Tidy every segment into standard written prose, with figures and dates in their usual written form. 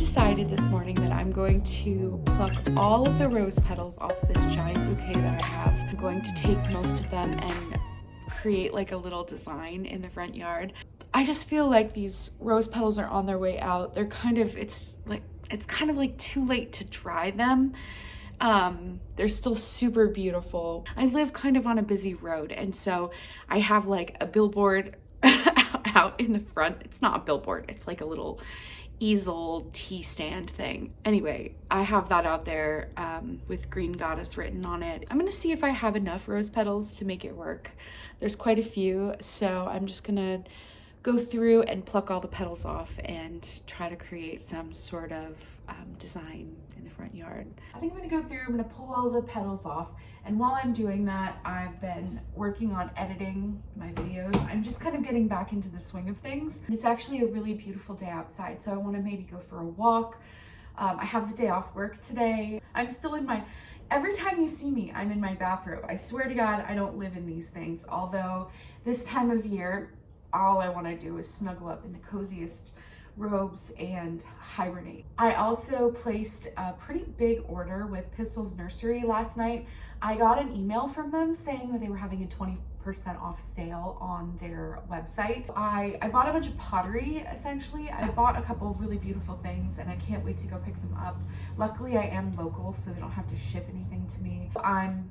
decided this morning that I'm going to pluck all of the rose petals off this giant bouquet that I have. I'm going to take most of them and create like a little design in the front yard. I just feel like these rose petals are on their way out. They're kind of, it's kind of like too late to dry them. They're still super beautiful. I live kind of on a busy road, and so I have like a billboard out in the front. It's not a billboard, it's like a little easel tea stand thing. Anyway, I have that out there with Green Goddess written on it. I'm gonna see if I have enough rose petals to make it work. There's quite a few, so I'm just gonna go through and pluck all the petals off and try to create some sort of design in the front yard. I think I'm gonna go through, I'm gonna pull all the petals off, and while I'm doing that, I've been working on editing my videos. I'm just kind of getting back into the swing of things. It's actually a really beautiful day outside, so I wanna maybe go for a walk. I have the day off work today. I'm still in my, every time you see me, I'm in my bathrobe. I swear to God, I don't live in these things, although this time of year, all I want to do is snuggle up in the coziest robes and hibernate. I also placed a pretty big order with Pistol's Nursery last night. I got an email from them saying that they were having a 20% off sale on their website. I bought a bunch of pottery, essentially. I bought a couple of really beautiful things and I can't wait to go pick them up. Luckily, I am local, so they don't have to ship anything to me. I'm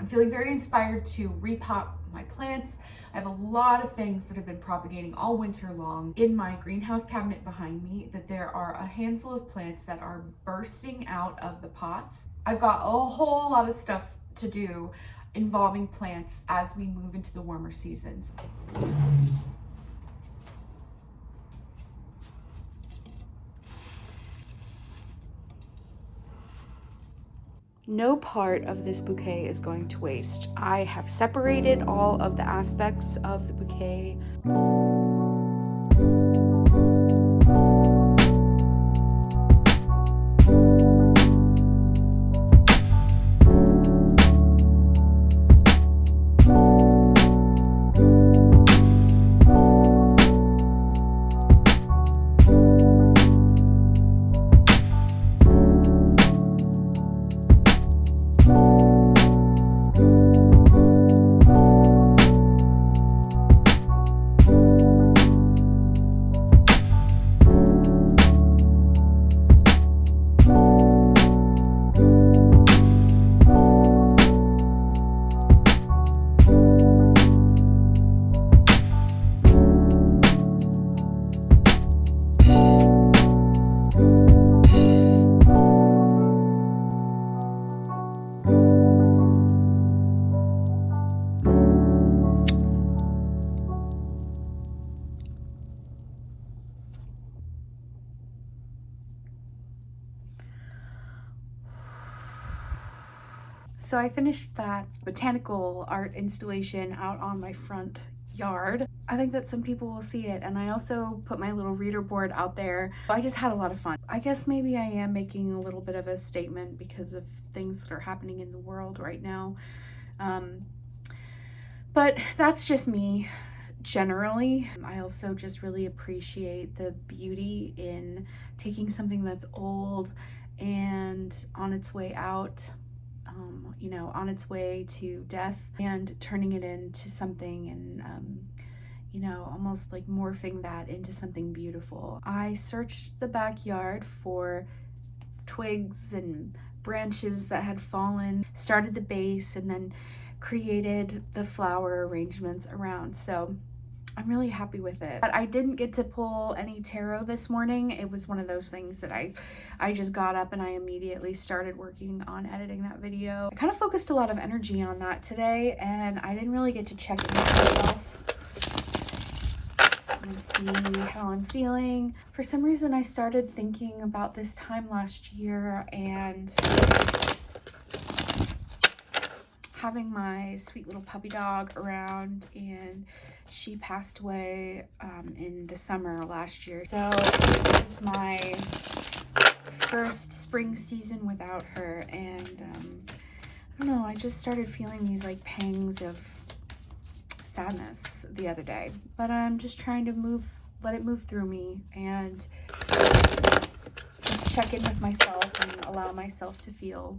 feeling very inspired to repot my plants. I have a lot of things that have been propagating all winter long in my greenhouse cabinet behind me, that there are a handful of plants that are bursting out of the pots. I've got a whole lot of stuff to do involving plants as we move into the warmer seasons. No part of this bouquet is going to waste. I have separated all of the aspects of the bouquet. So I finished that botanical art installation out on my front yard. I think that some people will see it, and I also put my little reader board out there. I just had a lot of fun. I guess maybe I am making a little bit of a statement because of things that are happening in the world right now. But that's just me generally. I also just really appreciate the beauty in taking something that's old and on its way out, you know, on its way to death, and turning it into something and, you know, almost like morphing that into something beautiful. I searched the backyard for twigs and branches that had fallen, started the base, and then created the flower arrangements around. So I'm really happy with it. But I didn't get to pull any tarot this morning. It was one of those things that I just got up and I immediately started working on editing that video. I kind of focused a lot of energy on that today, and I didn't really get to check in with myself and see how I'm feeling. For some reason, I started thinking about this time last year and having my sweet little puppy dog around, and she passed away in the summer last year. So this is my first spring season without her, and I don't know, I just started feeling these like pangs of sadness the other day, but I'm just trying to let it move through me and check in with myself and allow myself to feel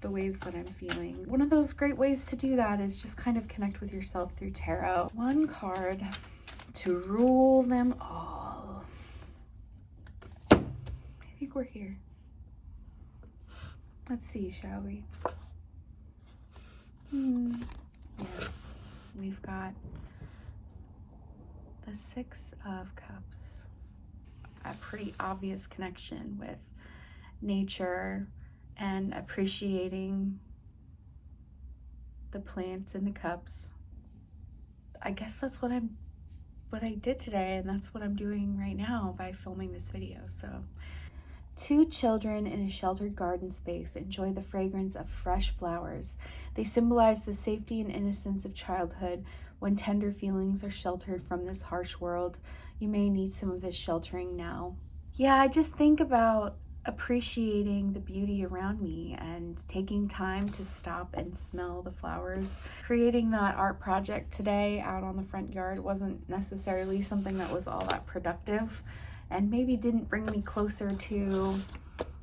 the ways that I'm feeling. One of those great ways to do that is just kind of connect with yourself through tarot. One card to rule them all. I think we're here. Let's see, shall we? Yes, we've got the Six of Cups. A pretty obvious connection with nature and appreciating the plants in the cups. I guess that's what I did today, and that's what I'm doing right now by filming this video. So, two children in a sheltered garden space enjoy the fragrance of fresh flowers. They symbolize the safety and innocence of childhood. When tender feelings are sheltered from this harsh world, you may need some of this sheltering now. Yeah, I just think about appreciating the beauty around me and taking time to stop and smell the flowers. Creating that art project today out on the front yard wasn't necessarily something that was all that productive, and maybe didn't bring me closer to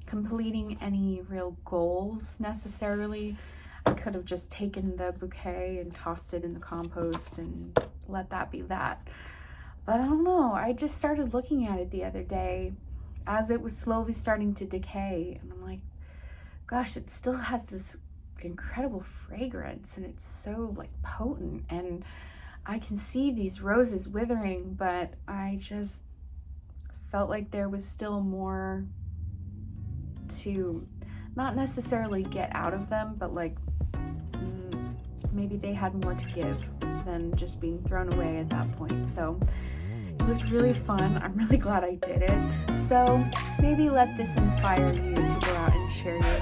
completing any real goals necessarily. I could have just taken the bouquet and tossed it in the compost and let that be that. But I don't know, I just started looking at it the other day as it was slowly starting to decay, and I'm like, gosh, it still has this incredible fragrance, and it's so like potent, and I can see these roses withering, but I just felt like there was still more to not necessarily get out of them, but like maybe they had more to give than just being thrown away at that point. So it was really fun. I'm really glad I did it. So maybe let this inspire you to go out and share your